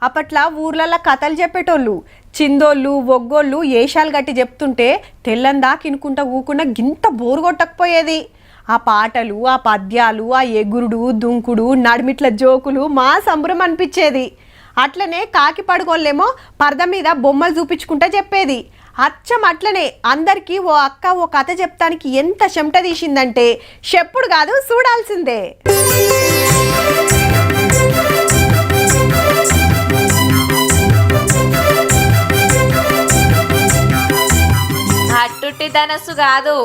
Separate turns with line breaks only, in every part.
అప్పట్లా ఊర్లలో కథలు చెప్పేటోళ్ళు చిందోళ్ళు ఒగ్గోళ్ళు ఏషాలు గట్టి చెప్తుంటే తెల్లందాకినుకుంటా ఊకుండా గింత బోరు కొట్టకపోయేది. ఆ పాటలు, ఆ పద్యాలు, ఆ ఎగురుడు దుంకుడు నడిమిట్ల జోకులు మా సంబరం అనిపించేది. అట్లనే కాకి పడుకోలేమో పరద మీద బొమ్మలు చూపించుకుంటా చెప్పేది. అచ్చం అట్లనే అందరికీ ఓ అక్క ఓ కథ చెప్తానికి ఎంత చెమట తీసిందంటే చెప్పుడు కాదు చూడాల్సిందే.
అట్టుట్టి ధనస్సు కాదు,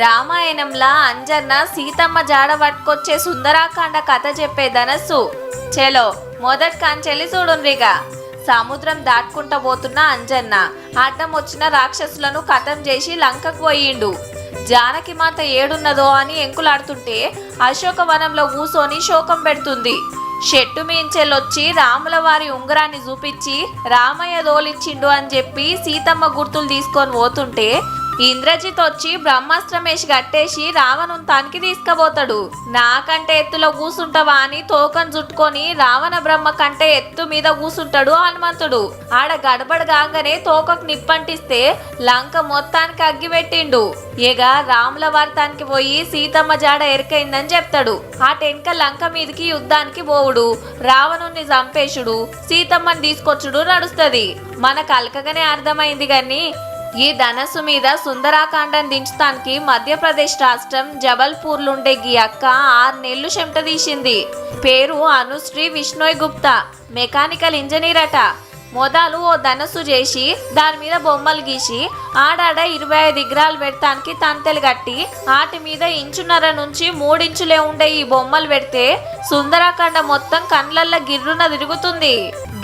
రామాయణంలా అంజన్న సీతమ్మ జాడ పట్టుకొచ్చే సుందరాకాండ కథ చెప్పే ధనస్సు. చెలో మొదటి కాంచెల్లి చూడుండ్రిగా. సముద్రం దాటుకుంటా పోతున్న అంజన్న అడ్డం వచ్చిన రాక్షసులను కథం చేసి లంకకు పోయిండు. జానకి మాత ఏడున్నదో అని ఎంకులాడుతుంటే అశోకవనంలో కూసోని శోకం పెడుతుంది. చెట్టు మీంచెల్లొచ్చి రాముల వారి ఉంగరాన్ని చూపించి రామయ్య దోలిచ్చిండు అని చెప్పి సీతమ్మ గుర్తులు తీసుకొని పోతుంటే ఇంద్రజిత్ వచ్చి బ్రహ్మాస్త్రమేసి కట్టేసి రావణుని తానికి తీసుకుపోతాడు. నాకంటే ఎత్తులో కూసుంటావా అని తోకను చుట్టుకొని రావణ బ్రహ్మ కంటే ఎత్తు మీద కూసుంటాడు హనుమంతుడు. ఆడ గడబడ కాగానే తోకకు నిప్పంటిస్తే లంక మొత్తానికి అగ్గిపెట్టిండు. ఇక రాముల వార్తానికి పోయి సీతమ్మ జాడ ఎరికైందని చెప్తాడు. ఆ టెంక లంక మీదకి యుద్ధానికి పోవుడు, రావణుని చంపేశుడు, సీతమ్మని తీసుకొచ్చుడు నడుస్తుంది. మనకు అలకగానే అర్థమైంది గాని ఈ ధనస్సు మీద సుందరాకాండం దించడానికి మధ్యప్రదేశ్ రాష్ట్రం జబల్పూర్లుండే గీ అక్క 6 నెలలు చెమట తీసింది. పేరు అనుశ్రీ విష్ణోయ్ గుప్తా, మెకానికల్ ఇంజనీర్ అట. మొదలు ఓ ధనస్సు చేసి దాని మీద బొమ్మలు గీసి ఆడాడ 25 విగ్రహాలు పెడతానికి తంతెలు కట్టి వాటి మీద 1.5 నుంచి 3 ఇంచులే ఉండే ఈ బొమ్మలు పెడితే సుందరాకాండ మొత్తం కండ్లల్లో గిర్రున తిరుగుతుంది.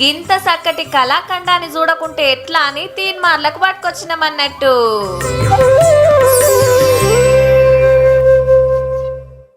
గింత చక్కటి కళాఖండాన్ని చూడకుంటే ఎట్లా అని తీన్మార్లకు పట్టుకొచ్చినామన్నట్టు.